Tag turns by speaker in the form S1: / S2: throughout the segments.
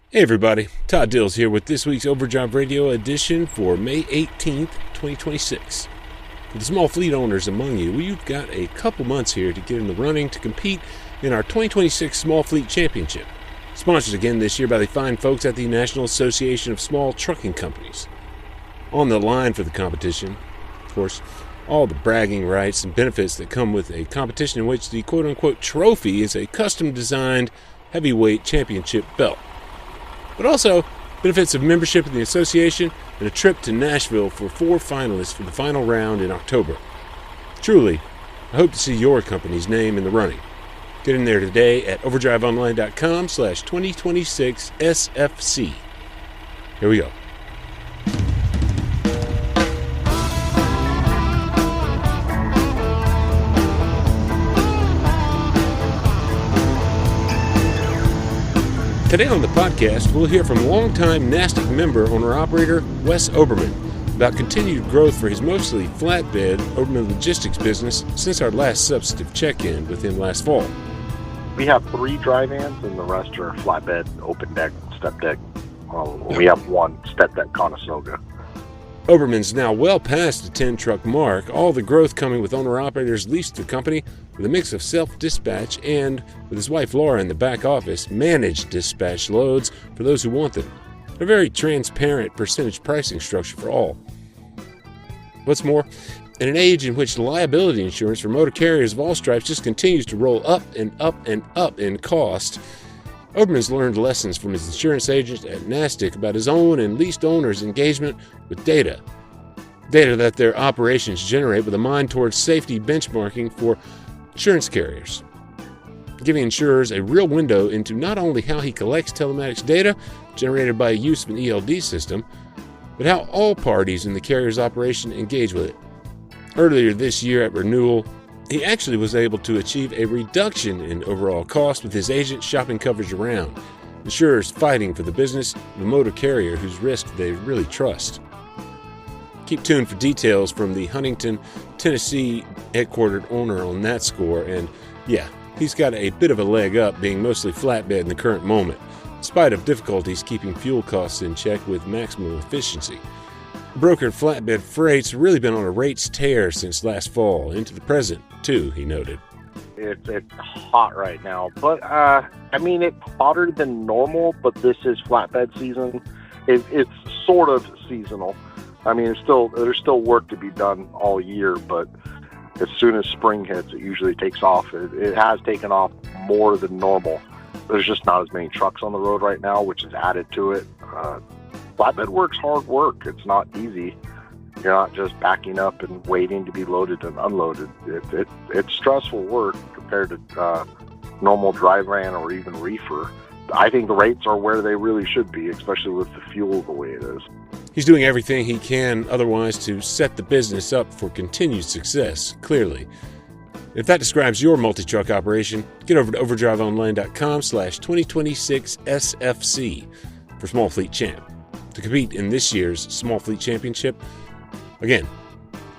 S1: Hey everybody, Todd Dills here with this week's Overdrive Radio edition for May 18th, 2026. For the small fleet owners among you, we've got a couple months here to get in the running to compete in our 2026 Small Fleet Championship, sponsored again this year by the fine folks at the National Association of Small Trucking Companies. On the line for the competition, of course, all the bragging rights and benefits that come with a competition in which the quote-unquote trophy is a custom-designed heavyweight championship belt. But also benefits of membership in the association and a trip to Nashville for 4 finalists for the final round in October. Truly, I hope to see your company's name in the running. Get in there today at overdriveonline.com/2026SFC. Here we go. Today on the podcast, we'll hear from longtime NASTIC member, owner-operator Wes Oberman about continued growth for his mostly flatbed Oberman Logistics business since our last substantive check-in with him last fall.
S2: We have 3 dry vans and the rest are flatbed, open deck, step deck. We have 1 step deck Conestoga.
S1: Oberman's now well past the 10-truck mark, all the growth coming with owner-operators leased to the company with a mix of self-dispatch and, with his wife Laura in the back office, managed dispatch loads for those who want them. A very transparent percentage pricing structure for all. What's more, in an age in which liability insurance for motor carriers of all stripes just continues to roll up and up and up in cost, Oberman's learned lessons from his insurance agent at NASTIC about his own and leased owners' engagement with data. Data that their operations generate with a mind towards safety benchmarking for insurance carriers, giving insurers a real window into not only how he collects telematics data generated by use of an ELD system, but how all parties in the carrier's operation engage with it. Earlier this year at renewal, he actually was able to achieve a reduction in overall cost with his agent shopping coverage around, insurers fighting for the business of a motor carrier whose risk they really trust. Keep tuned for details from the Huntington, Tennessee headquartered owner on that score, and yeah, he's got a bit of a leg up being mostly flatbed in the current moment, in spite of difficulties keeping fuel costs in check with maximum efficiency. Brokered flatbed freight's really been on a rates tear since last fall, into the present, too, he noted.
S2: It's hot right now, but it's hotter than normal, but this is flatbed season. It's sort of seasonal. There's still work to be done all year, but as soon as spring hits, it usually takes off. It has taken off more than normal. There's just not as many trucks on the road right now, which is added to it. Flatbed work's hard work. It's not easy. You're not just backing up and waiting to be loaded and unloaded. It's stressful work compared to normal dry van or even reefer. I think the rates are where they really should be, especially with the fuel the way it is.
S1: He's doing everything he can otherwise to set the business up for continued success, clearly. If that describes your multi-truck operation, get over to overdriveonline.com/2026SFC for Small Fleet Champ to compete in this year's Small Fleet Championship. Again,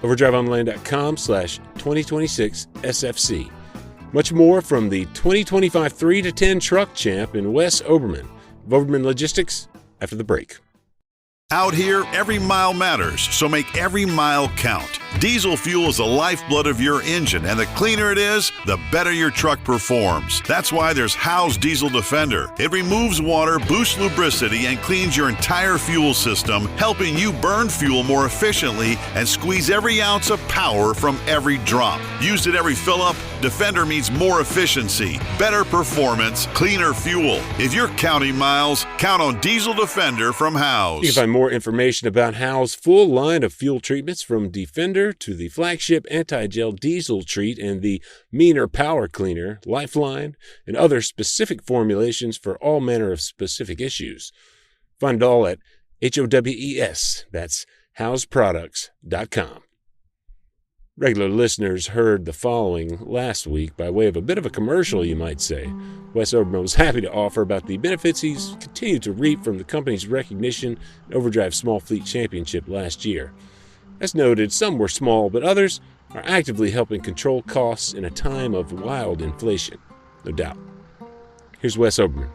S1: overdriveonline.com/2026SFC. Much more from the 2025 3-10 truck champ in Wes Oberman of Oberman Logistics after the break.
S3: Out here, every mile matters, so make every mile count. Diesel fuel is the lifeblood of your engine, and the cleaner it is, the better your truck performs. That's why there's Howe's Diesel Defender. It removes water, boosts lubricity, and cleans your entire fuel system, helping you burn fuel more efficiently and squeeze every ounce of power from every drop. Used at every fill-up, Defender means more efficiency, better performance, cleaner fuel. If you're counting miles, count on Diesel Defender from Howe's.
S1: You can find more information about Howe's full line of fuel treatments, from Defender to the flagship anti-gel diesel treat and the meaner power cleaner, Lifeline, and other specific formulations for all manner of specific issues. Find it all at HOWES, that's howesproducts.com. Regular listeners heard the following last week by way of a bit of a commercial, you might say. Wes Oberman was happy to offer about the benefits he's continued to reap from the company's recognition in Overdrive Small Fleet Championship last year. As noted, some were small, but others are actively helping control costs in a time of wild inflation, no doubt. Here's Wes Oberman.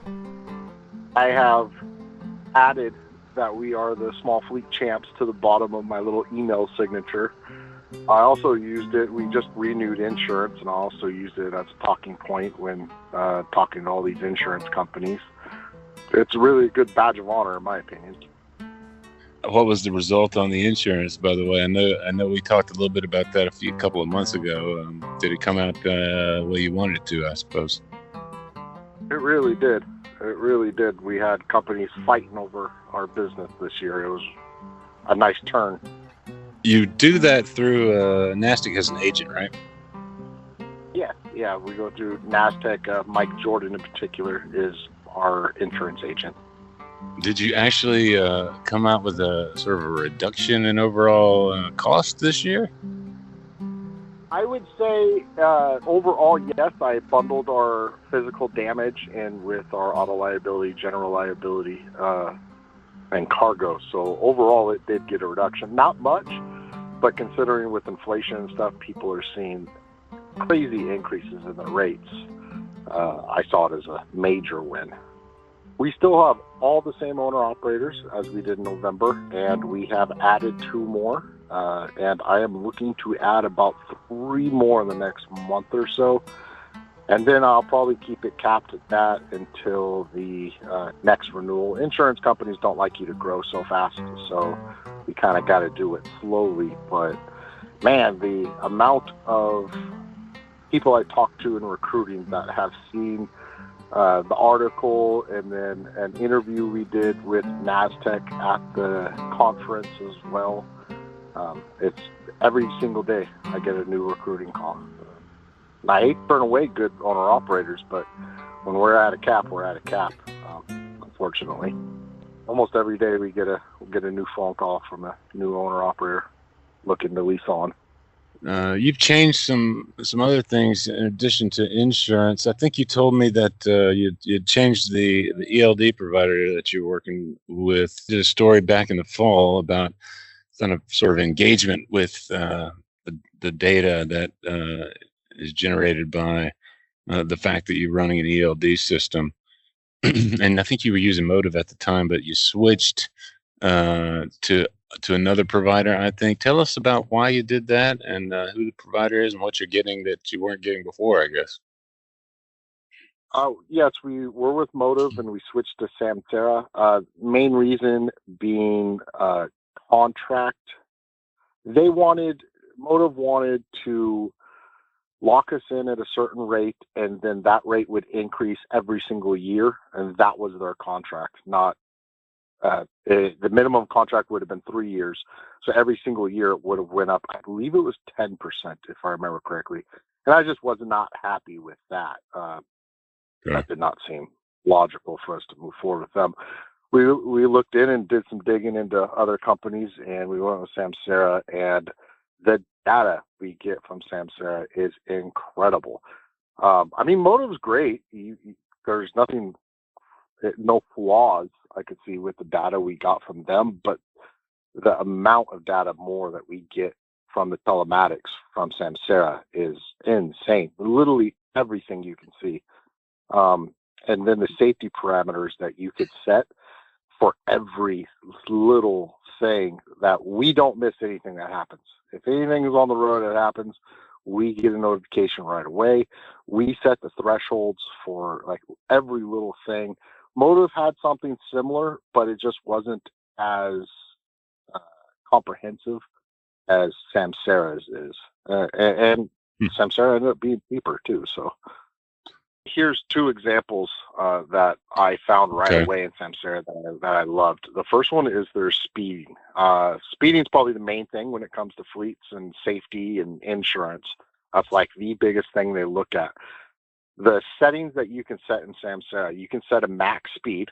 S2: I have added that we are the small fleet champs to the bottom of my little email signature. I also used it. We just renewed insurance, and I also used it as a talking point when talking to all these insurance companies. It's really a good badge of honor, in my opinion.
S1: What was the result on the insurance, by the way? I know we talked a little bit about that a couple of months ago. Did it come out the way you wanted it to, I suppose?
S2: It really did. It really did. We had companies fighting over our business this year. It was a nice turn.
S1: You do that through NASTC as an agent, right?
S2: Yeah. We go through NASTC. Mike Jordan, in particular, is our insurance agent.
S1: Did you actually come out with a sort of a reduction in overall cost this year?
S2: I would say overall, yes. I bundled our physical damage in with our auto liability, general liability, and cargo. So overall, it did get a reduction. Not much, but considering with inflation and stuff, people are seeing crazy increases in the rates. I saw it as a major win. We still have all the same owner-operators as we did in November, and we have added 2 more. And I am looking to add about 3 more in the next month or so. And then I'll probably keep it capped at that until the next renewal. Insurance companies don't like you to grow so fast, so we kind of got to do it slowly. But, man, the amount of people I talk to in recruiting that have seen the article and then an interview we did with NASTC at the conference as well. It's every single day I get a new recruiting call. And I hate to turn away good owner-operators, but when we're at a cap, we're at a cap, unfortunately. Almost every day we get a new phone call from a new owner-operator looking to lease on.
S1: You've changed some other things in addition to insurance. I think you told me that you'd changed the ELD provider that you're working with. Did a story back in the fall about kind of sort of engagement with the data that is generated by the fact that you're running an ELD system. And I think you were using Motive at the time, but you switched to another provider, I think. Tell us about why you did that and who the provider is and what you're getting that you weren't getting before, I guess.
S2: Yes, we were with Motive and we switched to Samsara. Main reason being contract. Motive wanted to lock us in at a certain rate, and then that rate would increase every single year, and that was their contract. Not the minimum contract would have been 3 years, so every single year it would have went up. I believe it was 10%, if I remember correctly, and I just was not happy with that. That did not seem logical for us to move forward with them. We looked in and did some digging into other companies, and we went with Samsara, and the data we get from Samsara is incredible. I mean, Motive's great. There's no flaws I could see with the data we got from them, but the amount of data more that we get from the telematics from Samsara is insane. Literally everything you can see. And then the safety parameters that you could set for every little thing, that we don't miss anything that happens. If anything is on the road that happens, we get a notification right away. We set the thresholds for like every little thing. Motive had something similar, but it just wasn't as comprehensive as Samsara's is. And Samsara ended up being cheaper too. So here's 2 examples that I found right away in Samsara that I loved. The first one is their speeding. Speeding is probably the main thing when it comes to fleets and safety and insurance. That's like the biggest thing they look at. The settings that you can set in Samsara, you can set a max speed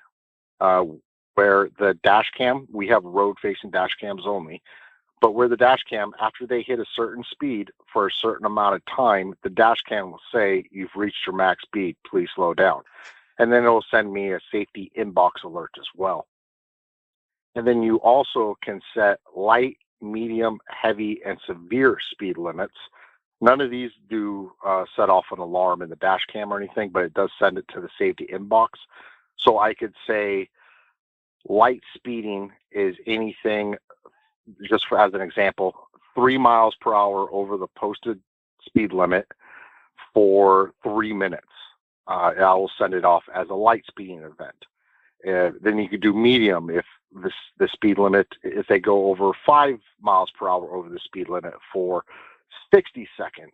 S2: where the dash cam, we have road-facing dash cams only, but where the dash cam, after they hit a certain speed for a certain amount of time, the dash cam will say, you've reached your max speed, please slow down. And then it'll send me a safety inbox alert as well. And then you also can set light, medium, heavy, and severe speed limits. None of these do set off an alarm in the dash cam or anything, but it does send it to the safety inbox. So I could say light speeding is anything, just for, as an example, 3 miles per hour over the posted speed limit for 3 minutes. I will send it off as a light speeding event. Then you could do medium if the speed limit, if they go over 5 miles per hour over the speed limit for 60 seconds,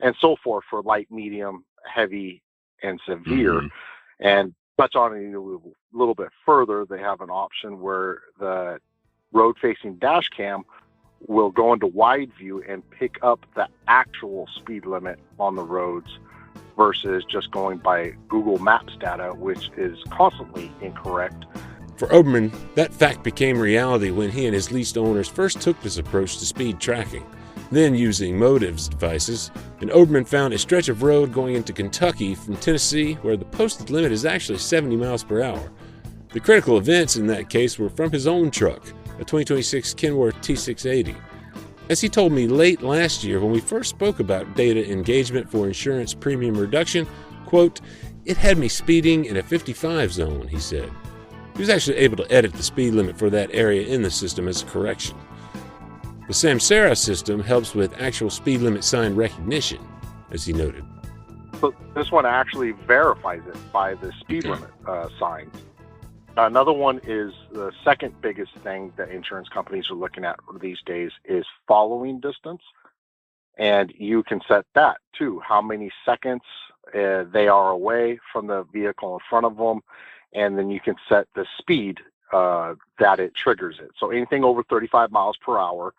S2: and so forth for light, medium, heavy, and severe. And touch on it a little bit further, they have an option where the road-facing dash cam will go into wide view and pick up the actual speed limit on the roads versus just going by Google Maps data, which is constantly incorrect.
S1: For Oberman, that fact became reality when he and his leased owners first took this approach to speed tracking. Then, using Motive's devices, an Oberman found a stretch of road going into Kentucky from Tennessee where the posted limit is actually 70 miles per hour. The critical events in that case were from his own truck, a 2026 Kenworth T680. As he told me late last year when we first spoke about data engagement for insurance premium reduction, quote, "It had me speeding in a 55 zone," he said. He was actually able to edit the speed limit for that area in the system as a correction. The Samsara system helps with actual speed limit sign recognition, as he noted.
S2: So this one actually verifies it by the speed limit signs. Another one is the second biggest thing that insurance companies are looking at these days is following distance. And you can set that too, how many seconds they are away from the vehicle in front of them. And then you can set the speed that it triggers it. So anything over 35 miles per hour,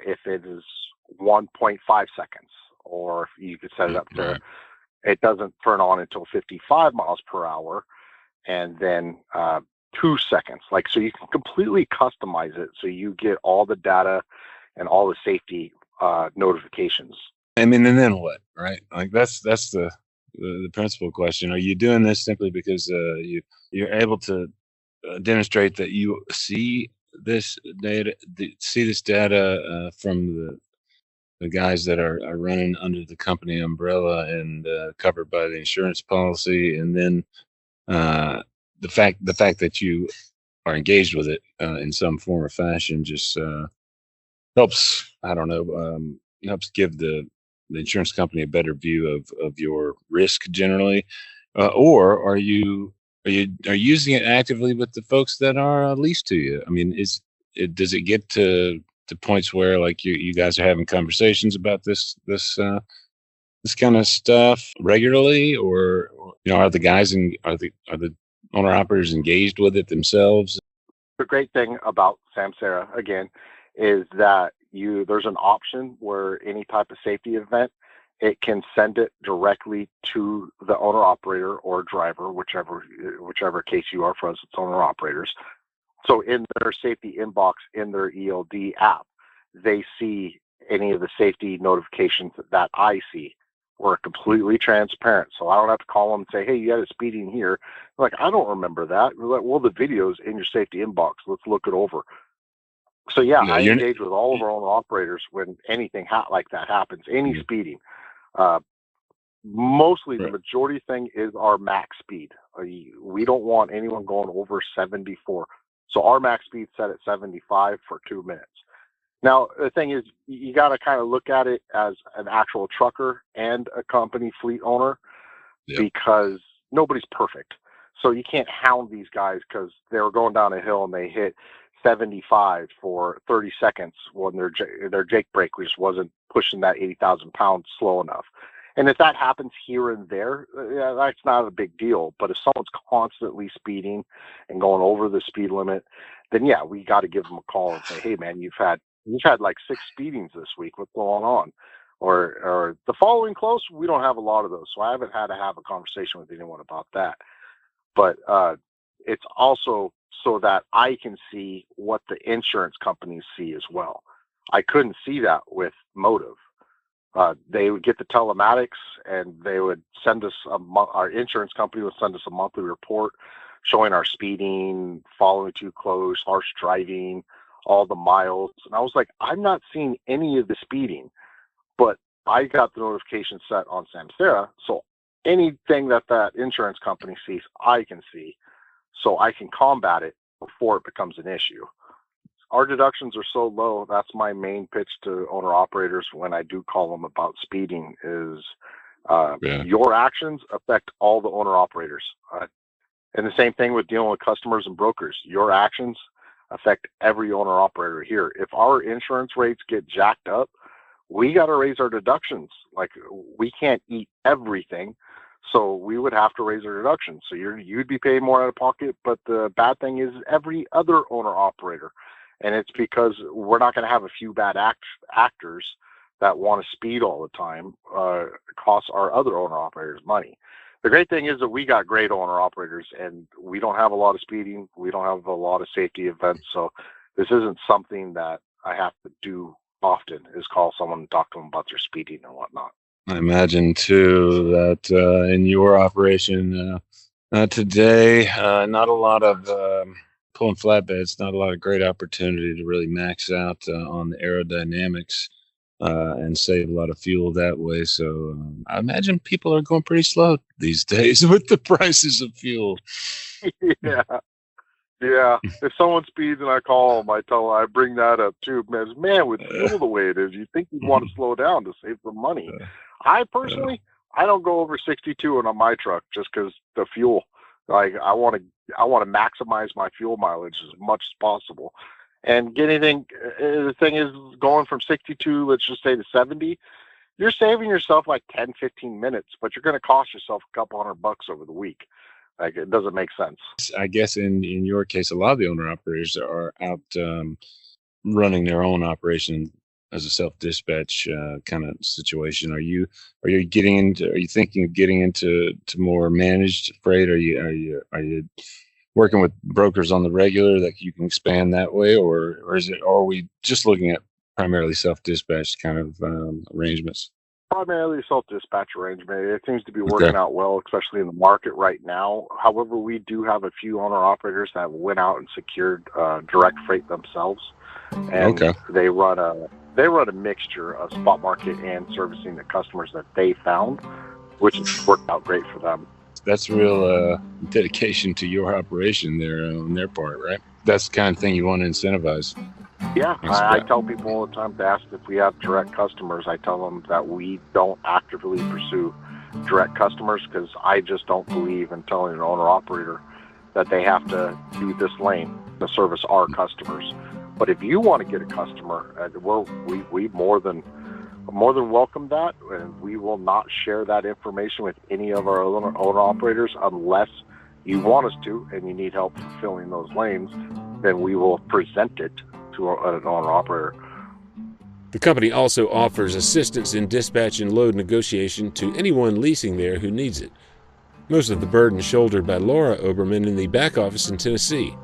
S2: if it is 1.5 seconds, or you could set it up to, it doesn't turn on until 55 miles per hour, and then 2 seconds. Like, so you can completely customize it so you get all the data and all the safety notifications.
S4: I mean, and then what, right? Like that's the principal question. Are you doing this simply because you're able to demonstrate that you see this data, from the guys that are running under the company umbrella and covered by the insurance policy, and then the fact that you are engaged with it in some form or fashion just helps, I don't know, helps give the insurance company a better view of your risk generally, or are you using it actively with the folks that are leased to you? I mean, does it get to points where like you guys are having conversations about this kind of stuff regularly, or are the guys are the owner operators engaged with it themselves?
S2: The great thing about Samsara again is that there's an option where any type of safety event, it can send it directly to the owner operator or driver, whichever case you are. For us, it's owner operators. So in their safety inbox in their ELD app, they see any of the safety notifications that I see. We're completely transparent. So I don't have to call them and say, hey, you had a speeding here. They're like, I don't remember that. We're like, well, the video's in your safety inbox. Let's look it over. So yeah, I engage with all of our owner operators when anything like that happens, any speeding. Mostly the majority thing is our max speed. We don't want anyone going over 74. So our max speed set at 75 for 2 minutes. Now, the thing is, you got to kind of look at it as an actual trucker and a company fleet owner, because nobody's perfect. So you can't hound these guys because they were going down a hill and they hit 75 for 30 seconds when their Jake brake just wasn't pushing that 80,000 pounds slow enough. And if that happens here and there, that's not a big deal. But if someone's constantly speeding and going over the speed limit, then yeah, we got to give them a call and say, hey man, you've had like 6 speedings this week. What's going on? Or the following close, we don't have a lot of those. So I haven't had to have a conversation with anyone about that. But it's also so that I can see what the insurance companies see as well. I couldn't see that with Motive. They would get the telematics and they would send us our insurance company would send us a monthly report showing our speeding, following too close, harsh driving, all the miles. And I was like, I'm not seeing any of the speeding, but I got the notification set on Samsara. So anything that insurance company sees, I can see, so I can combat it before it becomes an issue. Our deductions are so low. That's my main pitch to owner operators when I do call them about speeding is your actions affect all the owner operators. And the same thing with dealing with customers and brokers. Your actions affect every owner operator here. If our insurance rates get jacked up, we got to raise our deductions. Like, we can't eat everything, so we would have to raise our deductions. So you'd be paying more out of pocket. But the bad thing is every other owner operator, and it's because we're not going to have a few bad actors that want to speed all the time, costs our other owner operators money. The great thing is that we got great owner operators, and we don't have a lot of speeding. We don't have a lot of safety events. So this isn't something that I have to do often, is call someone and talk to them about their speeding and whatnot.
S4: I imagine too that in your operation today, not a lot of pulling flatbeds, not a lot of great opportunity to really max out on the aerodynamics and save a lot of fuel that way. So I imagine people are going pretty slow these days with the prices of fuel.
S2: Yeah. If someone speeds and I call them, I bring that up too. Man, with fuel the way it is, you think you'd want to slow down to save some money. I personally, I don't go over 62 on my truck just because the fuel. Like, I want to maximize my fuel mileage as much as possible. And the thing is, going from 62, let's just say to 70, you're saving yourself like 10, 15 minutes, but you're going to cost yourself a couple $100 over the week. Like, it doesn't make sense.
S4: I guess in your case, a lot of the owner operators are out running their own operation as a self-dispatch kind of situation. Are you thinking of getting into more managed freight? Are you working with brokers on the regular that you can expand that way, or are we just looking at primarily self-dispatch kind of arrangements?
S2: Primarily self-dispatch arrangement. It seems to be working out well, especially in the market right now. However, we do have a few owner operators that went out and secured direct freight themselves, and they run a mixture of spot market and servicing the customers that they found, which has worked out great for them.
S4: That's real dedication to your operation there on their part, right? That's the kind of thing you want to incentivize.
S2: Yeah, I tell people all the time to ask if we have direct customers. I tell them that we don't actively pursue direct customers because I just don't believe in telling an owner-operator that they have to do this lane to service our customers. But if you want to get a customer, we more than welcome that, and we will not share that information with any of our owner-operators unless you want us to and you need help fulfilling those lanes. Then we will present it to an owner-operator.
S1: The company also offers assistance in dispatch and load negotiation to anyone leasing there who needs it. Most of the burden shouldered by Laura Oberman in the back office in Tennessee.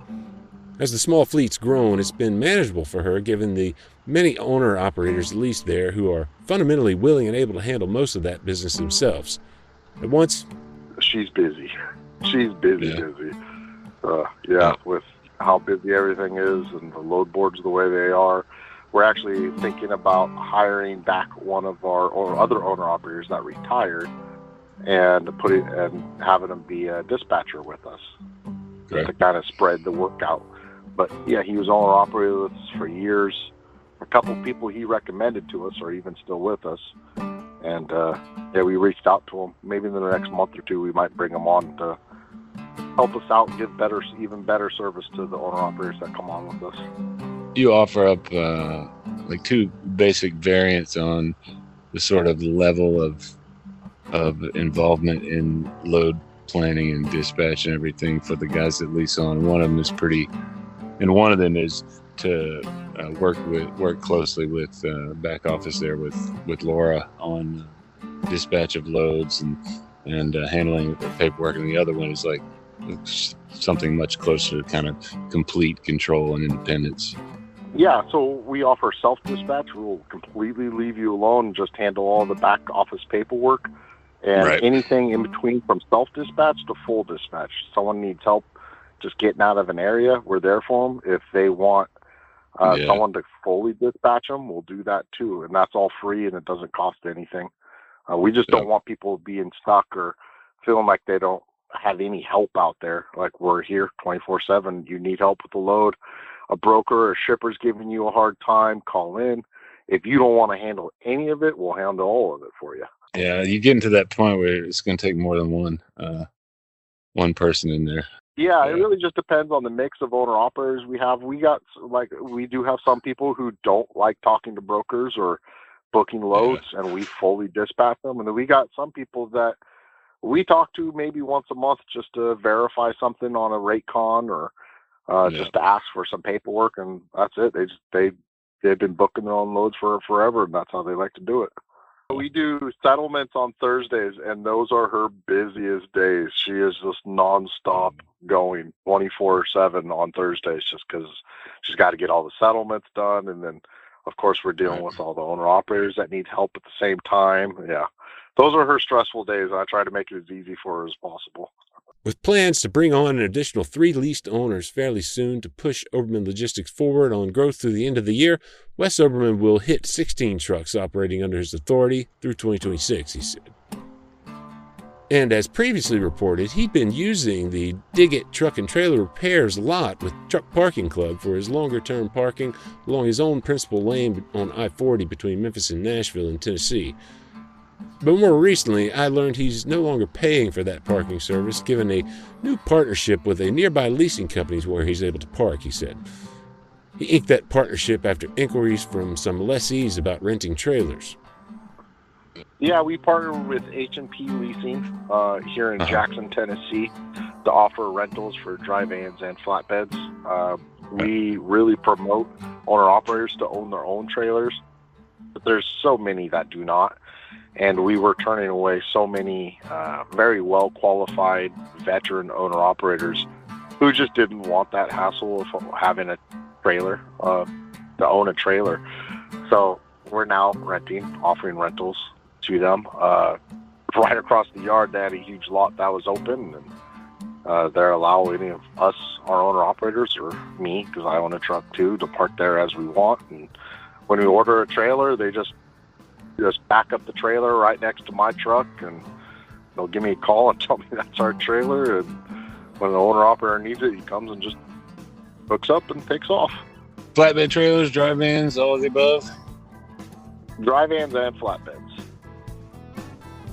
S1: As the small fleet's grown, it's been manageable for her given the many owner-operators leased there who are fundamentally willing and able to handle most of that business themselves. At once,
S2: she's busy. She's busy. With how busy everything is and the load boards the way they are. We're actually thinking about hiring back one of our other owner operators that retired and having him be a dispatcher with us to kind of spread the work out. But yeah, he was owner operator with us for years. A couple people he recommended to us are even still with us. And we reached out to him. Maybe in the next month or two, we might bring him on to help us out and give even better service to the owner operators that come on with us.
S4: You offer up like two basic variants on the sort of level of involvement in load planning and dispatch and everything for the guys that lease on. One of them is one of them is to work closely with back office there with Laura on dispatch of loads and handling the paperwork, and the other one is like something much closer to kind of complete control and independence.
S2: Yeah, so we offer self-dispatch. We'll completely leave you alone and just handle all the back office paperwork and anything in between from self-dispatch to full dispatch. Someone needs help just getting out of an area, we're there for them. If they want someone to fully dispatch them, we'll do that too. And that's all free and it doesn't cost anything. We just don't want people being stuck or feeling like they don't have any help out there. Like, we're here 24/7. You need help with the load, a broker or shipper's giving you a hard time, call in. If you don't want to handle any of it, we'll handle all of it for you.
S4: Yeah, you get into that point where it's going to take more than one person in there.
S2: Yeah, it really just depends on the mix of owner operators we have. We do have some people who don't like talking to brokers or booking loads, and we fully dispatch them. And then we got some people that we talk to maybe once a month just to verify something on a rate con or just to ask for some paperwork, and that's it. They've been booking their own loads for forever, and that's how they like to do it. We do settlements on Thursdays, and those are her busiest days. She is just nonstop going 24/7 on Thursdays, just because she's got to get all the settlements done. And then, of course, we're dealing with all the owner operators that need help at the same time. Yeah, those are her stressful days. I try to make it as easy for her as possible.
S1: With plans to bring on an additional 3 leased owners fairly soon to push Oberman Logistics forward on growth through the end of the year, Wes Oberman will hit 16 trucks operating under his authority through 2026, he said. And as previously reported, he'd been using the Dig It Truck and Trailer Repairs lot with Truck Parking Club for his longer-term parking along his own principal lane on I-40 between Memphis and Nashville in Tennessee. But more recently, I learned he's no longer paying for that parking service, given a new partnership with a nearby leasing company where he's able to park, he said. He inked that partnership after inquiries from some lessees about renting trailers.
S2: Yeah, we partnered with H&P Leasing here in Jackson, Tennessee, to offer rentals for dry vans and flatbeds. We really promote owner-operators to own their own trailers, but there's so many that do not. And we were turning away so many very well-qualified veteran owner-operators who just didn't want that hassle of having a trailer, to own a trailer. So we're now offering rentals to them. Right across the yard, they had a huge lot that was open, and they're allowing any of us, our owner-operators, or me, because I own a truck too, to park there as we want. And when we order a trailer, they just back up the trailer right next to my truck, and they'll give me a call and tell me that's our trailer. And when the owner operator needs it, he comes and just hooks up and takes off.
S4: Flatbed trailers, dry vans, all of the above?
S2: Dry vans and flatbeds.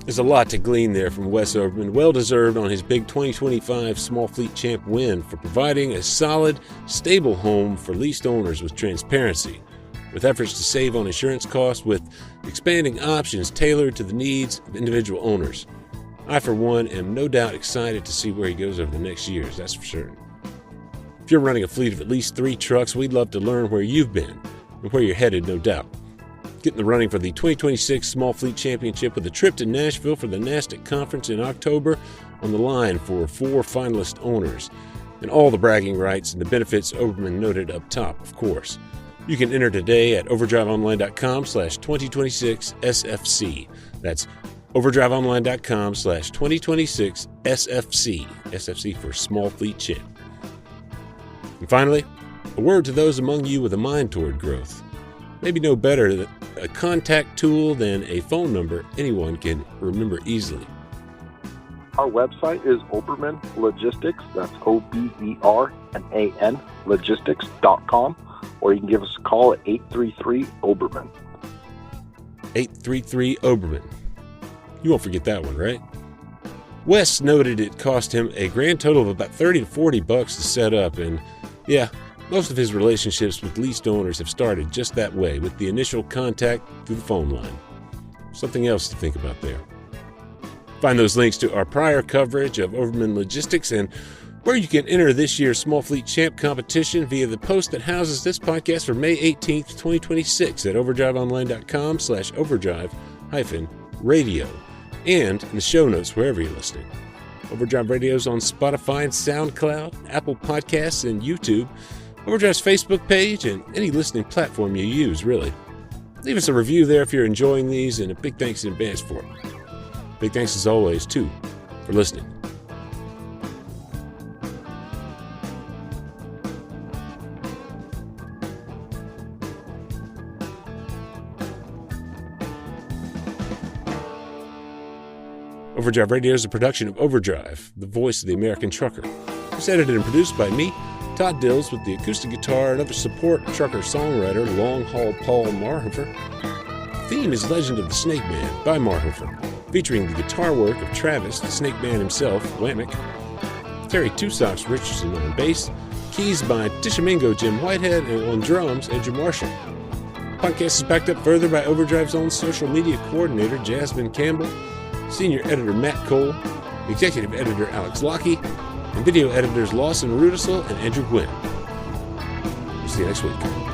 S1: There's a lot to glean there from Wes Oberman, well-deserved on his big 2025 Small Fleet Champ win for providing a solid, stable home for leased owners with transparency, with efforts to save on insurance costs, with expanding options tailored to the needs of individual owners. I, for one, am no doubt excited to see where he goes over the next years, that's for certain. If you're running a fleet of at least 3 trucks, we'd love to learn where you've been and where you're headed, no doubt. Get in the running for the 2026 Small Fleet Championship with a trip to Nashville for the NASTC Conference in October on the line for 4 finalist owners, and all the bragging rights and the benefits Oberman noted up top, of course. You can enter today at overdriveonline.com/2026SFC. That's overdriveonline.com/2026SFC. SFC for Small Fleet Champ. And finally, a word to those among you with a mind toward growth. Maybe no better a contact tool than a phone number anyone can remember easily.
S2: Our website is Oberman Logistics. That's OBERMAN Logistics.com. Or you can give us a call at 833-OBERMAN.
S1: 833-OBERMAN. You won't forget that one, right? Wes noted it cost him a grand total of about $30 to $40 to set up, and yeah, most of his relationships with leased owners have started just that way, with the initial contact through the phone line. Something else to think about there. Find those links to our prior coverage of Oberman Logistics and where you can enter this year's Small Fleet Champ competition via the post that houses this podcast for May 18th, 2026 at overdriveonline.com/overdrive-radio and in the show notes wherever you're listening. Overdrive Radio is on Spotify and SoundCloud, Apple Podcasts, and YouTube, Overdrive's Facebook page, and any listening platform you use, really. Leave us a review there if you're enjoying these, and a big thanks in advance for it. Big thanks as always, too, for listening. Overdrive Radio is a production of Overdrive, the voice of the American trucker. It's edited and produced by me, Todd Dills, with the acoustic guitar and other support trucker-songwriter Long Haul Paul Marhofer. The theme is Legend of the Snake Man by Marhofer, featuring the guitar work of Travis, the Snake Man himself, Whammick, Terry Two Socks Richardson on bass, keys by Tishomingo Jim Whitehead, and on drums, Andrew Marshall. The podcast is backed up further by Overdrive's own social media coordinator, Jasmine Campbell, senior editor Matt Cole, executive editor Alex Lockie, and video editors Lawson Rudisell and Andrew Gwynn. We'll see you next week.